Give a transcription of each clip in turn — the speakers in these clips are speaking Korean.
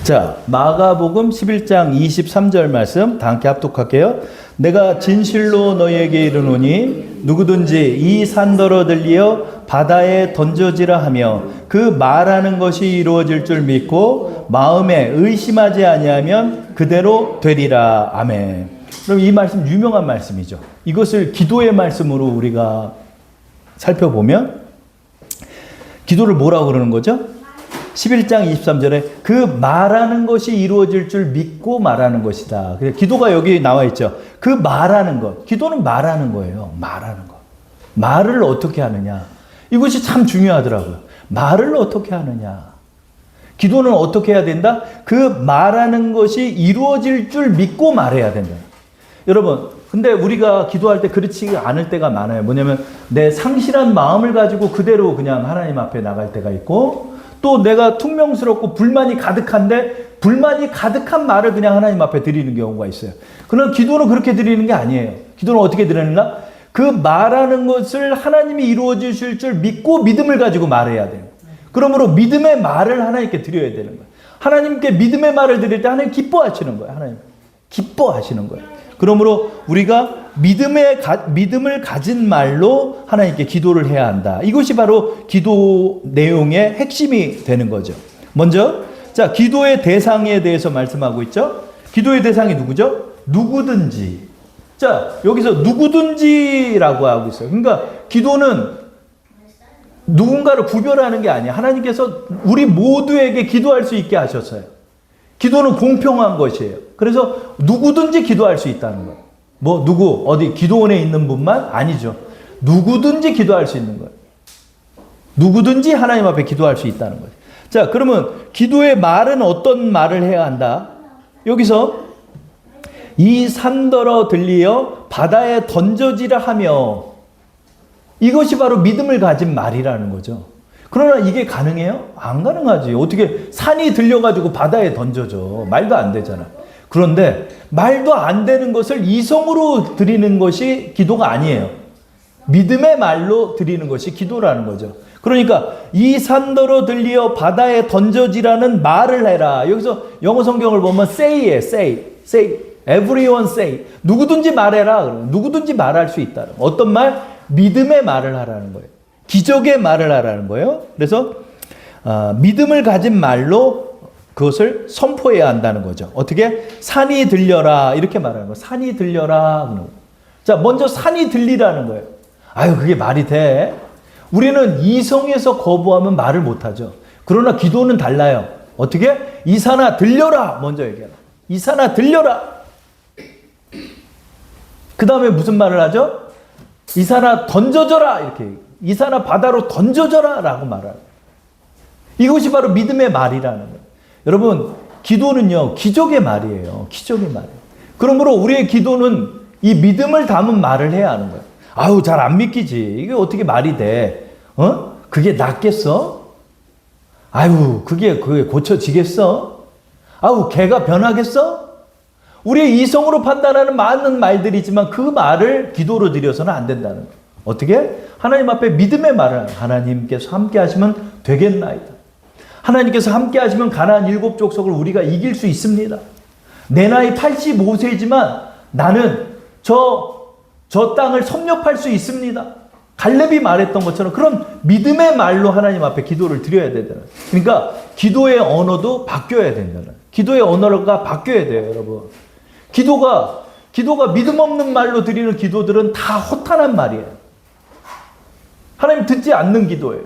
자, 마가복음 11장 23절 말씀 다 함께 합독할게요. 내가 진실로 너희에게 이르노니 누구든지 이 산더러 들리어 바다에 던져지라 하며 그 말하는 것이 이루어질 줄 믿고 마음에 의심하지 아니하면 그대로 되리라. 아멘. 그럼 이 말씀 유명한 말씀이죠. 이것을 기도의 말씀으로 우리가 살펴보면 기도를 뭐라고 그러는 거죠? 11장 23절에 그 말하는 것이 이루어질 줄 믿고 말하는 것이다. 기도가 여기 나와 있죠. 그 말하는 것. 기도는 말하는 거예요. 말하는 것. 말을 어떻게 하느냐. 이것이 참 중요하더라고요. 말을 어떻게 하느냐. 기도는 어떻게 해야 된다? 그 말하는 것이 이루어질 줄 믿고 말해야 된다. 여러분, 근데 우리가 기도할 때 그렇지 않을 때가 많아요. 뭐냐면 내 상실한 마음을 가지고 그대로 그냥 하나님 앞에 나갈 때가 있고, 또 내가 퉁명스럽고 불만이 가득한데 불만이 가득한 말을 그냥 하나님 앞에 드리는 경우가 있어요. 그러나 기도는 그렇게 드리는 게 아니에요. 기도는 어떻게 드리는가? 그 말하는 것을 하나님이 이루어 주실 줄 믿고 믿음을 가지고 말해야 돼요. 그러므로 믿음의 말을 하나님께 드려야 되는 거예요. 하나님께 믿음의 말을 드릴 때 하나님 기뻐하시는 거예요. 하나님 기뻐하시는 거예요. 그러므로 우리가 믿음을 가진 말로 하나님께 기도를 해야 한다. 이것이 바로 기도 내용의 핵심이 되는 거죠. 먼저, 자, 기도의 대상에 대해서 말씀하고 있죠. 기도의 대상이 누구죠? 누구든지. 자, 여기서 누구든지라고 하고 있어요. 그러니까 기도는 누군가를 구별하는 게 아니에요. 하나님께서 우리 모두에게 기도할 수 있게 하셨어요. 기도는 공평한 것이에요. 그래서 누구든지 기도할 수 있다는 거예요. 뭐 누구 어디 기도원에 있는 분만 아니죠. 누구든지 기도할 수 있는 거예요. 누구든지 하나님 앞에 기도할 수 있다는 거예요. 자, 그러면 기도의 말은 어떤 말을 해야 한다? 여기서 이 산더러 들리어 바다에 던져지라 하며, 이것이 바로 믿음을 가진 말이라는 거죠. 그러나 이게 가능해요? 안 가능하지. 어떻게 산이 들려가지고 바다에 던져져. 말도 안 되잖아. 그런데 말도 안 되는 것을 이성으로 드리는 것이 기도가 아니에요. 믿음의 말로 드리는 것이 기도라는 거죠. 그러니까 이 산더러 들리어 바다에 던져지라는 말을 해라. 여기서 영어 성경을 보면 say에 say. everyone say. 누구든지 말해라. 누구든지 말할 수 있다. 어떤 말? 믿음의 말을 하라는 거예요. 기적의 말을 하라는 거예요. 그래서 믿음을 가진 말로 그것을 선포해야 한다는 거죠. 어떻게? 산이 들려라 이렇게 말하는 거예요. 산이 들려라. 자, 먼저 산이 들리라는 거예요. 아유, 그게 말이 돼? 우리는 이성에서 거부하면 말을 못하죠. 그러나 기도는 달라요. 어떻게? 이 산아 들려라 먼저 얘기해라. 이 산아 들려라. 그 다음에 무슨 말을 하죠? 이 산아 던져져라 이렇게. 이 산아 바다로 던져져라 라고 말하는, 이것이 바로 믿음의 말이라는 거예요. 여러분, 기도는요 기적의 말이에요. 기적의 말이에요. 그러므로 우리의 기도는 이 믿음을 담은 말을 해야 하는 거예요. 아우, 잘 안 믿기지. 이게 어떻게 말이 돼? 그게 낫겠어? 아유, 그게 고쳐지겠어? 아우, 걔가 변하겠어? 우리의 이성으로 판단하는 많은 말들이지만 그 말을 기도로 드려서는 안 된다는 거예요. 어떻게? 하나님 앞에 믿음의 말을, 하나님께서 함께 하시면 되겠나이다. 하나님께서 함께 하시면 가나안 7족속을 우리가 이길 수 있습니다. 내 나이 85세지만 나는 저 땅을 섭렵할 수 있습니다. 갈렙이 말했던 것처럼 그런 믿음의 말로 하나님 앞에 기도를 드려야 되잖아요. 그러니까 기도의 언어도 바뀌어야 된다는, 기도의 언어가 바뀌어야 돼요, 여러분. 기도가 믿음 없는 말로 드리는 기도들은 다 허탄한 말이에요. 하나님 듣지 않는 기도예요.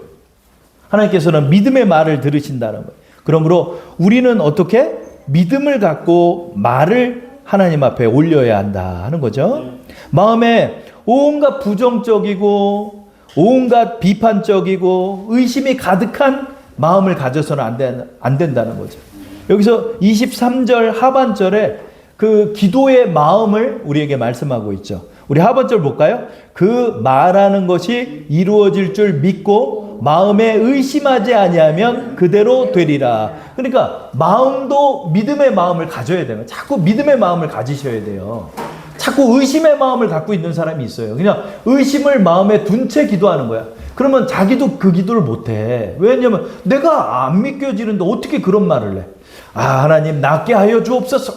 하나님께서는 믿음의 말을 들으신다는 거예요. 그러므로 우리는 어떻게? 믿음을 갖고 말을 하나님 앞에 올려야 한다 하는 거죠. 마음에 온갖 부정적이고 온갖 비판적이고 의심이 가득한 마음을 가져서는 안 된다는 거죠. 여기서 23절 하반절에 그 기도의 마음을 우리에게 말씀하고 있죠. 우리 하반절 볼까요? 그 말하는 것이 이루어질 줄 믿고 마음에 의심하지 아니하면 그대로 되리라. 그러니까 마음도 믿음의 마음을 가져야 돼요. 자꾸 믿음의 마음을 가지셔야 돼요. 자꾸 의심의 마음을 갖고 있는 사람이 있어요. 그냥 의심을 마음에 둔 채 기도하는 거야. 그러면 자기도 그 기도를 못해. 왜냐면 내가 안 믿겨지는데 어떻게 그런 말을 해? 하나님 낫게 하여 주옵소서.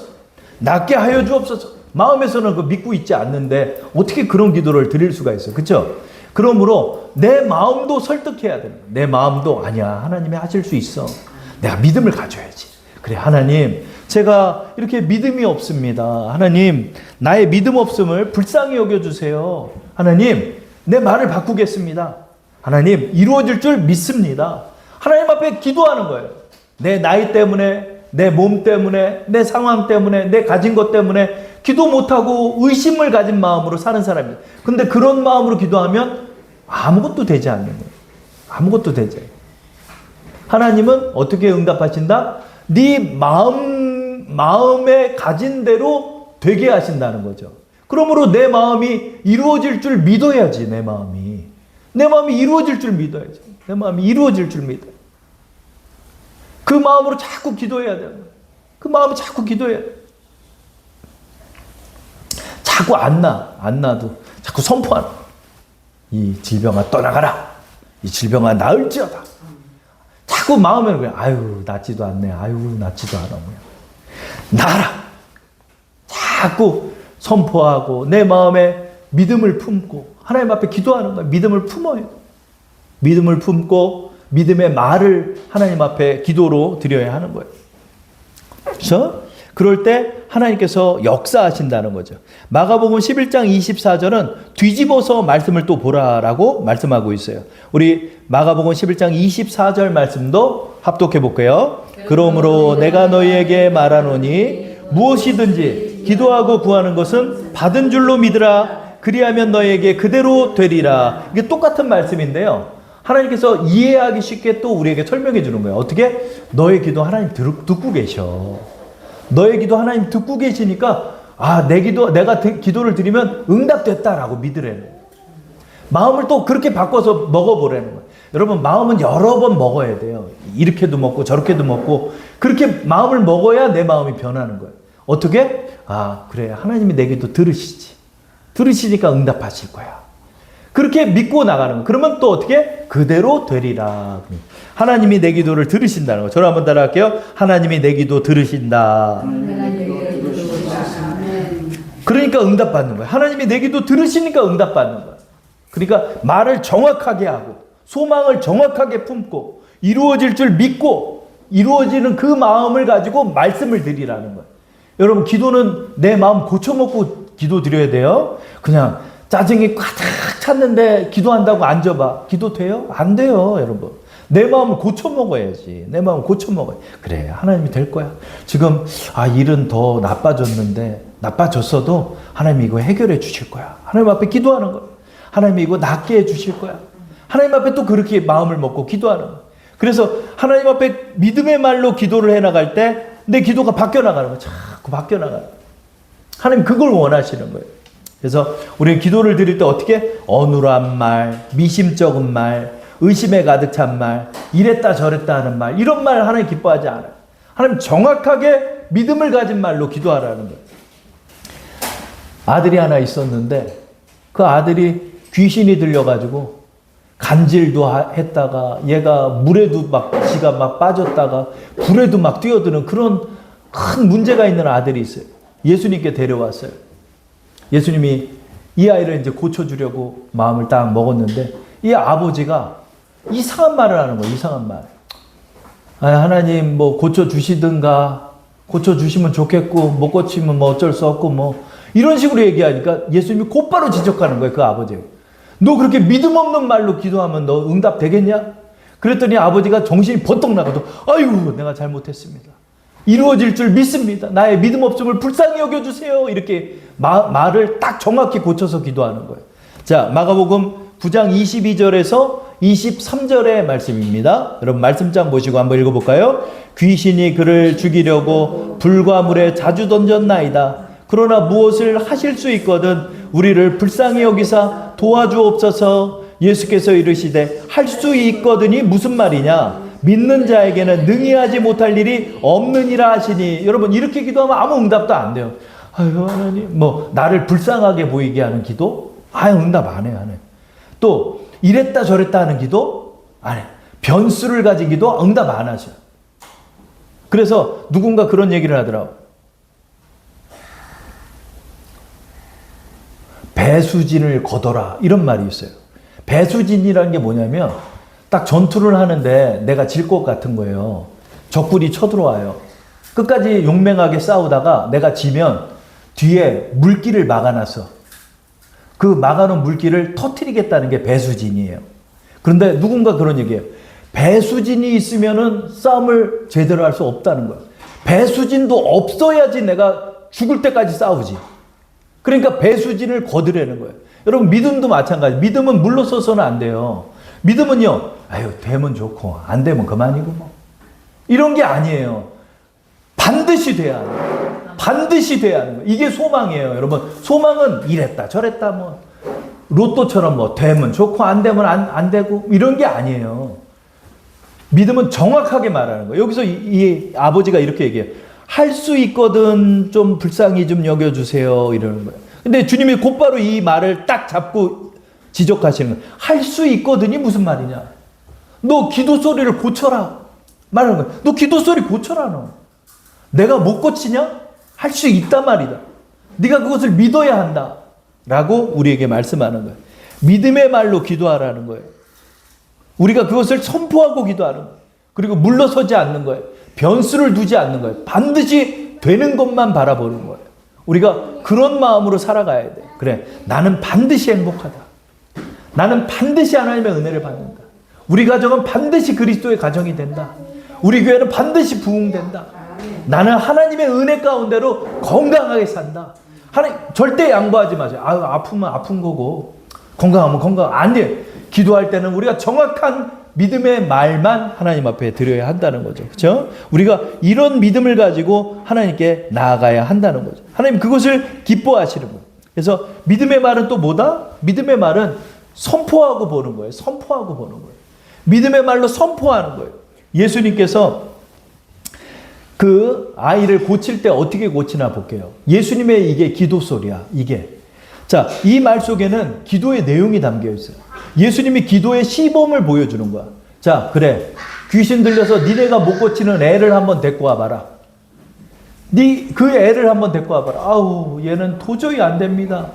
낫게 하여 주옵소서. 마음에서는 그 믿고 있지 않는데 어떻게 그런 기도를 드릴 수가 있어요. 그렇죠? 그러므로 내 마음도 설득해야 됩니다. 내 마음도 아니야. 하나님이 하실 수 있어. 내가 믿음을 가져야지. 그래, 하나님, 제가 이렇게 믿음이 없습니다. 하나님, 나의 믿음 없음을 불쌍히 여겨주세요. 하나님, 내 말을 바꾸겠습니다. 하나님, 이루어질 줄 믿습니다. 하나님 앞에 기도하는 거예요. 내 나이 때문에, 내 몸 때문에, 내 상황 때문에, 내 가진 것 때문에 기도 못하고 의심을 가진 마음으로 사는 사람입니다. 근데 그런 마음으로 기도하면 아무것도 되지 않는 거예요. 아무것도 되지 않아요. 하나님은 어떻게 응답하신다? 네 마음에 가진 대로 되게 하신다는 거죠. 그러므로 내 마음이 이루어질 줄 믿어야지. 내 마음이 이루어질 줄 믿어야지. 내 마음이 이루어질 줄 믿어. 그 마음으로 자꾸 기도해야 돼요. 그 마음을 자꾸 기도해야 돼요. 자꾸 안 나도 자꾸 선포하는 거예요. 이 질병아 떠나가라. 이 질병아 나을지어다. 자꾸 마음에 그냥 아유 낫지도 않네. 아유 낫지도 않아. 나라. 자꾸 선포하고 내 마음에 믿음을 품고 하나님 앞에 기도하는 거예요. 믿음을 품어요. 믿음을 품고 믿음의 말을 하나님 앞에 기도로 드려야 하는 거예요. 그렇죠? 그럴 때 하나님께서 역사하신다는 거죠. 마가복음 11장 24절은 뒤집어서 말씀을 또 보라라고 말씀하고 있어요. 우리 마가복음 11장 24절 말씀도 합독해 볼게요. 그러므로 내가 너희에게 말하노니 무엇이든지 기도하고 구하는 것은 받은 줄로 믿으라. 그리하면 너희에게 그대로 되리라. 이게 똑같은 말씀인데요. 하나님께서 이해하기 쉽게 또 우리에게 설명해 주는 거예요. 어떻게? 너의 기도 하나님 듣고 계셔. 너의 기도 하나님 듣고 계시니까 내 기도 내가 기도를 드리면 응답됐다라고 믿으래요. 마음을 또 그렇게 바꿔서 먹어보라는 거예요. 여러분 마음은 여러 번 먹어야 돼요. 이렇게도 먹고 저렇게도 먹고 그렇게 마음을 먹어야 내 마음이 변하는 거예요. 어떻게? 그래 하나님이 내 기도 들으시니까 응답하실 거야. 그렇게 믿고 나가는 거예요. 그러면 또 어떻게? 그대로 되리라. 하나님이 내 기도를 들으신다는 거예요. 저를 한번 따라할게요. 하나님이 내 기도 들으신다. 그러니까 응답받는 거예요. 하나님이 내 기도 들으시니까 응답받는 거예요. 그러니까 말을 정확하게 하고 소망을 정확하게 품고 이루어질 줄 믿고 이루어지는 그 마음을 가지고 말씀을 드리라는 거예요. 여러분 기도는 내 마음 고쳐먹고 기도 드려야 돼요. 그냥 짜증이 가득 찼는데 기도한다고 앉아봐. 기도 돼요? 안 돼요, 여러분. 내 마음을 고쳐먹어야지. 내 마음을 고쳐먹어야. 그래, 하나님이 될 거야. 지금 일은 더 나빠졌어도 하나님이 이거 해결해 주실 거야. 하나님 앞에 기도하는 거야. 하나님이 이거 낫게 해 주실 거야. 하나님 앞에 또 그렇게 마음을 먹고 기도하는 거야. 그래서 하나님 앞에 믿음의 말로 기도를 해나갈 때 내 기도가 바뀌어나가는 거야. 자꾸 바뀌어나가는 거야. 하나님 그걸 원하시는 거예요. 그래서 우리 기도를 드릴 때 어떻게? 어눌한 말, 미심쩍은 말, 의심에 가득 찬 말, 이랬다 저랬다 하는 말, 이런 말 하나님 기뻐하지 않아요. 하나님 정확하게 믿음을 가진 말로 기도하라는 거예요. 아들이 하나 있었는데 그 아들이 귀신이 들려가지고 간질도 했다가 얘가 물에도 지가 막 빠졌다가 불에도 막 뛰어드는 그런 큰 문제가 있는 아들이 있어요. 예수님께 데려왔어요. 예수님이 이 아이를 이제 고쳐주려고 마음을 딱 먹었는데 이 아버지가 이상한 말을 하는 거예요. 이상한 말. 하나님 뭐 고쳐주시든가 고쳐주시면 좋겠고 못 고치면 뭐 어쩔 수 없고 뭐 이런 식으로 얘기하니까 예수님이 곧바로 지적하는 거예요. 그 아버지가. 너 그렇게 믿음 없는 말로 기도하면 너 응답 되겠냐? 그랬더니 아버지가 정신이 번쩍 나가도 아이고 내가 잘못했습니다. 이루어질 줄 믿습니다. 나의 믿음 없음을 불쌍히 여겨주세요. 이렇게 말을 딱 정확히 고쳐서 기도하는 거예요. 자, 마가복음 9장 22절에서 23절의 말씀입니다. 여러분 말씀장 보시고 한번 읽어볼까요? 귀신이 그를 죽이려고 불과 물에 자주 던졌나이다. 그러나 무엇을 하실 수 있거든 우리를 불쌍히 여기사 도와주옵소서. 예수께서 이르시되 할 수 있거든이 무슨 말이냐? 믿는 자에게는 능히 하지 못할 일이 없느니라 하시니. 여러분 이렇게 기도하면 아무 응답도 안 돼요. 아유 하나님 뭐 나를 불쌍하게 보이게 하는 기도? 응답 안 해요. 안 해요. 또 이랬다 저랬다 하는 기도? 안 해요. 변수를 가진 기도? 응답 안 하셔요. 그래서 누군가 그런 얘기를 하더라고. 배수진을 거둬라, 이런 말이 있어요. 배수진이라는 게 뭐냐면 딱 전투를 하는데 내가 질 것 같은 거예요. 적군이 쳐들어와요. 끝까지 용맹하게 싸우다가 내가 지면 뒤에 물길을 막아놨어. 그 막아놓은 물길을 터뜨리겠다는 게 배수진이에요. 그런데 누군가 그런 얘기예요. 배수진이 있으면은 싸움을 제대로 할 수 없다는 거예요. 배수진도 없어야지 내가 죽을 때까지 싸우지. 그러니까 배수진을 거두려는 거예요. 여러분, 믿음도 마찬가지. 믿음은 물러서서는 안 돼요. 믿음은요, 아유, 되면 좋고 안 되면 그만이고 뭐, 이런 게 아니에요. 반드시 돼야 하는 거예요. 반드시 돼야 하는 거예요. 이게 소망이에요. 여러분, 소망은 이랬다 저랬다 뭐 로또처럼 뭐 되면 좋고 안 되면 안 되고 이런 게 아니에요. 믿음은 정확하게 말하는 거예요. 여기서 이 아버지가 이렇게 얘기해요. 할 수 있거든 좀 불쌍히 좀 여겨주세요, 이러는 거예요. 근데 주님이 곧바로 이 말을 딱 잡고 지적하시는 거예요. 할 수 있거든이 무슨 말이냐. 너 기도 소리를 고쳐라 말하는 거예요. 너 기도 소리 고쳐라. 너. 내가 못 고치냐? 할 수 있단 말이다. 네가 그것을 믿어야 한다 라고 우리에게 말씀하는 거예요. 믿음의 말로 기도하라는 거예요. 우리가 그것을 선포하고 기도하는 거예요. 그리고 물러서지 않는 거예요. 변수를 두지 않는 거예요. 반드시 되는 것만 바라보는 거예요. 우리가 그런 마음으로 살아가야 돼. 그래, 나는 반드시 행복하다. 나는 반드시 하나님의 은혜를 받는다. 우리 가정은 반드시 그리스도의 가정이 된다. 우리 교회는 반드시 부흥된다. 나는 하나님의 은혜 가운데로 건강하게 산다. 하나님, 절대 양보하지 마세요. 아유, 아프면 아픈 거고 건강하면 건강. 안 돼. 기도할 때는 우리가 정확한 믿음의 말만 하나님 앞에 드려야 한다는 거죠. 그렇죠? 우리가 이런 믿음을 가지고 하나님께 나아가야 한다는 거죠. 하나님 그것을 기뻐하시는 거예요. 그래서 믿음의 말은 또 뭐다? 믿음의 말은 선포하고 보는 거예요. 선포하고 보는 거예요. 믿음의 말로 선포하는 거예요. 예수님께서 그 아이를 고칠 때 어떻게 고치나 볼게요. 예수님의 이게 기도 소리야. 이게. 자, 이 말 속에는 기도의 내용이 담겨 있어요. 예수님이 기도의 시범을 보여주는 거야. 자, 그래. 귀신 들려서 니네가 못 고치는 애를 한번 데리고 와봐라. 그 애를 한번 데리고 와봐라. 아우, 얘는 도저히 안 됩니다.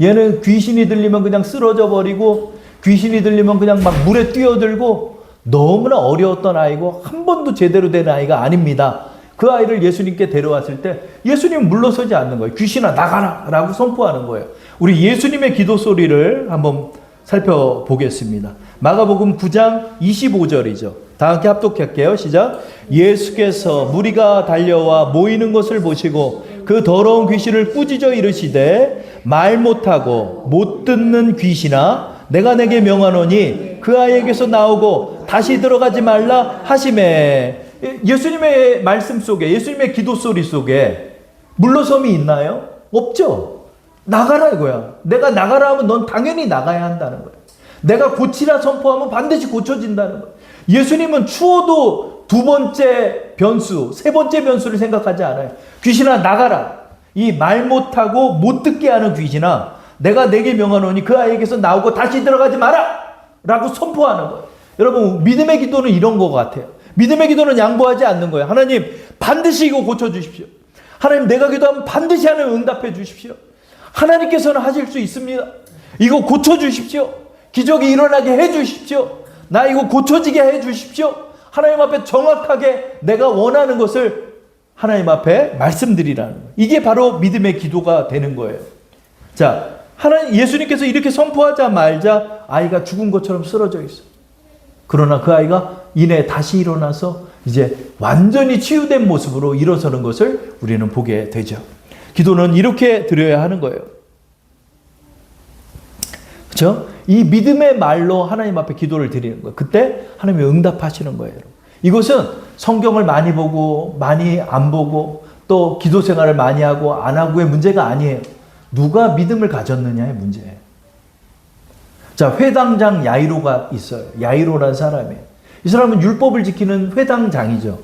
얘는 귀신이 들리면 그냥 쓰러져 버리고, 귀신이 들리면 그냥 막 물에 뛰어들고, 너무나 어려웠던 아이고, 한 번도 제대로 된 아이가 아닙니다. 그 아이를 예수님께 데려왔을 때 예수님은 물러서지 않는 거예요. 귀신아 나가라 라고 선포하는 거예요. 우리 예수님의 기도 소리를 한번 살펴보겠습니다. 마가복음 9장 25절이죠. 다 함께 합독할게요. 시작. 예수께서 무리가 달려와 모이는 것을 보시고 그 더러운 귀신을 꾸짖어 이르시되 말 못하고 못 듣는 귀신아 내가 내게 명하노니 그 아이에게서 나오고 다시 들어가지 말라 하시매. 예수님의 말씀 속에, 예수님의 기도 소리 속에 물러섬이 있나요? 없죠. 나가라 이거야. 내가 나가라 하면 넌 당연히 나가야 한다는 거야. 내가 고치라 선포하면 반드시 고쳐진다는 거야. 예수님은 추워도 두 번째 변수, 세 번째 변수를 생각하지 않아요. 귀신아 나가라. 이 말 못하고 못 듣게 하는 귀신아 내가 내게 명하노니 그 아이에게서 나오고 다시 들어가지 마라 라고 선포하는 거예요. 여러분, 믿음의 기도는 이런 것 같아요. 믿음의 기도는 양보하지 않는 거예요. 하나님 반드시 이거 고쳐주십시오. 하나님 내가 기도하면 반드시 하나님 응답해 주십시오. 하나님께서는 하실 수 있습니다. 이거 고쳐주십시오. 기적이 일어나게 해주십시오. 나 이거 고쳐지게 해주십시오. 하나님 앞에 정확하게 내가 원하는 것을 하나님 앞에 말씀드리라는 거예요. 이게 바로 믿음의 기도가 되는 거예요. 자, 예수님께서 이렇게 선포하자마자 아이가 죽은 것처럼 쓰러져 있어. 그러나 그 아이가 이내 다시 일어나서 이제 완전히 치유된 모습으로 일어서는 것을 우리는 보게 되죠. 기도는 이렇게 드려야 하는 거예요. 그렇죠? 이 믿음의 말로 하나님 앞에 기도를 드리는 거예요. 그때 하나님이 응답하시는 거예요. 이것은 성경을 많이 보고 많이 안 보고 또 기도 생활을 많이 하고 안 하고의 문제가 아니에요. 누가 믿음을 가졌느냐의 문제예요. 자, 회당장 야이로가 있어요. 야이로라는 사람이에요. 이 사람은 율법을 지키는 회당장이죠.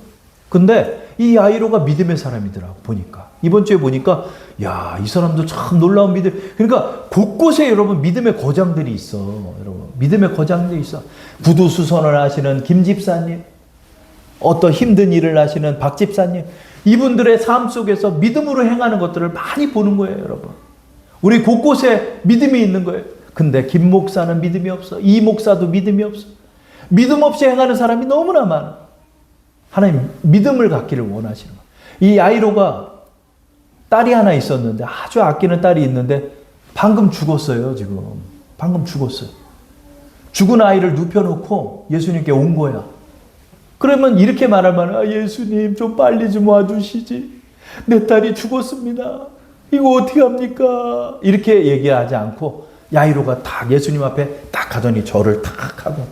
근데 이 야이로가 믿음의 사람이더라고, 보니까. 이번 주에 보니까, 야, 이 사람도 참 놀라운 믿음. 그러니까 곳곳에 여러분 믿음의 거장들이 있어. 여러분, 믿음의 거장들이 있어. 구두수선을 하시는 김 집사님. 어떤 힘든 일을 하시는 박 집사님, 이분들의 삶 속에서 믿음으로 행하는 것들을 많이 보는 거예요, 여러분. 우리 곳곳에 믿음이 있는 거예요. 근데 김 목사는 믿음이 없어. 이 목사도 믿음이 없어. 믿음 없이 행하는 사람이 너무나 많아. 하나님 믿음을 갖기를 원하시는 거예요. 이 야이로가 딸이 하나 있었는데, 아주 아끼는 딸이 있는데 방금 죽었어요. 지금 방금 죽었어요. 죽은 아이를 눕혀놓고 예수님께 온 거야. 그러면 이렇게 말하면, 아, 예수님 좀 빨리 좀 와주시지, 내 딸이 죽었습니다, 이거 어떻게 합니까? 이렇게 얘기하지 않고 야이로가 딱 예수님 앞에 딱 가더니 절을 탁 하고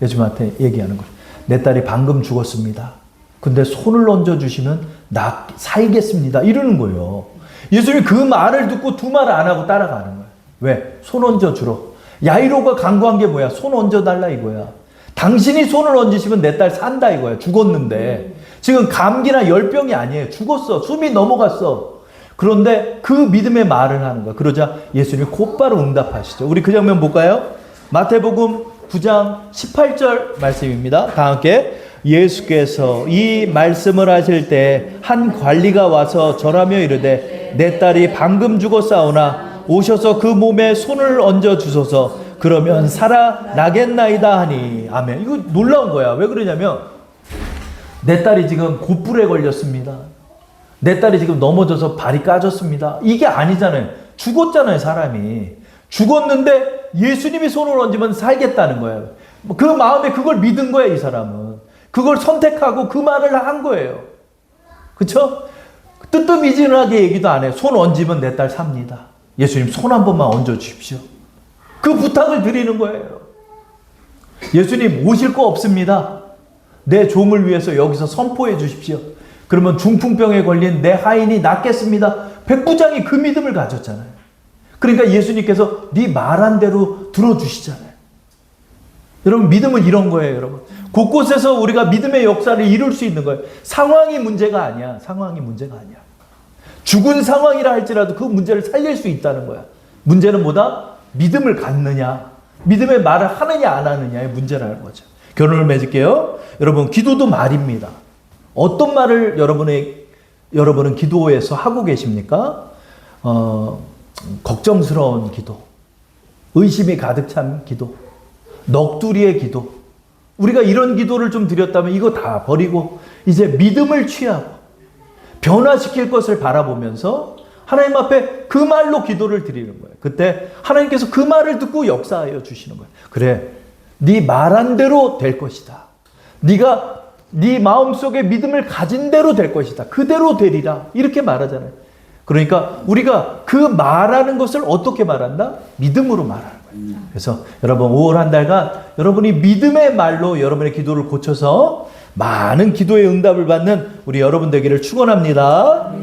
예수님한테 얘기하는 거예요. 내 딸이 방금 죽었습니다. 근데 손을 얹어주시면 나 살겠습니다, 이러는 거예요. 예수님이 그 말을 듣고 두 말 안 하고 따라가는 거예요. 왜? 손 얹어주러. 야이로가 간구한 게 뭐야? 손 얹어달라 이거야. 당신이 손을 얹으시면 내 딸 산다 이거야. 죽었는데. 지금 감기나 열병이 아니에요. 죽었어. 숨이 넘어갔어. 그런데 그 믿음의 말을 하는 거야. 그러자 예수님이 곧바로 응답하시죠. 우리 그 장면 볼까요? 마태복음 9장 18절 말씀입니다. 다 함께. 예수께서 이 말씀을 하실 때 한 관리가 와서 절하며 이르되 내 딸이 방금 죽었사오나 오셔서 그 몸에 손을 얹어 주소서, 그러면 살아나겠나이다 하니. 아멘. 이거 놀라운 거야. 왜 그러냐면 내 딸이 지금 곧불에 걸렸습니다. 내 딸이 지금 넘어져서 발이 까졌습니다. 이게 아니잖아요. 죽었잖아요, 사람이. 죽었는데 예수님이 손을 얹으면 살겠다는 거예요. 그 마음에 그걸 믿은 거예요, 이 사람은. 그걸 선택하고 그 말을 한 거예요. 그쵸? 뜨뜻미진하게 얘기도 안 해요. 손 얹으면 내 딸 삽니다. 예수님 손 한 번만 얹어 주십시오. 그 부탁을 드리는 거예요. 예수님 오실 거 없습니다. 내 종을 위해서 여기서 선포해 주십시오. 그러면 중풍병에 걸린 내 하인이 낫겠습니다. 백부장이 그 믿음을 가졌잖아요. 그러니까 예수님께서 네 말한 대로 들어주시잖아요. 여러분, 믿음은 이런 거예요, 여러분. 곳곳에서 우리가 믿음의 역사를 이룰 수 있는 거예요. 상황이 문제가 아니야. 상황이 문제가 아니야. 죽은 상황이라 할지라도 그 문제를 살릴 수 있다는 거야. 문제는 뭐다? 믿음을 갖느냐, 믿음의 말을 하느냐 안 하느냐의 문제라는 거죠. 결론을 맺을게요. 여러분, 기도도 말입니다. 어떤 말을 여러분은 기도에서 하고 계십니까? 걱정스러운 기도, 의심이 가득 찬 기도, 넋두리의 기도. 우리가 이런 기도를 좀 드렸다면 이거 다 버리고 이제 믿음을 취하고 변화시킬 것을 바라보면서 하나님 앞에 그 말로 기도를 드리는 거예요. 그때 하나님께서 그 말을 듣고 역사하여 주시는 거예요. 그래, 네 말한 대로 될 것이다. 네가 네 마음속에 믿음을 가진 대로 될 것이다. 그대로 되리라. 이렇게 말하잖아요. 그러니까 우리가 그 말하는 것을 어떻게 말한다? 믿음으로 말하는 거예요. 그래서 여러분 5월 한 달간 여러분이 믿음의 말로 여러분의 기도를 고쳐서 많은 기도의 응답을 받는 우리 여러분 되기를 축원합니다.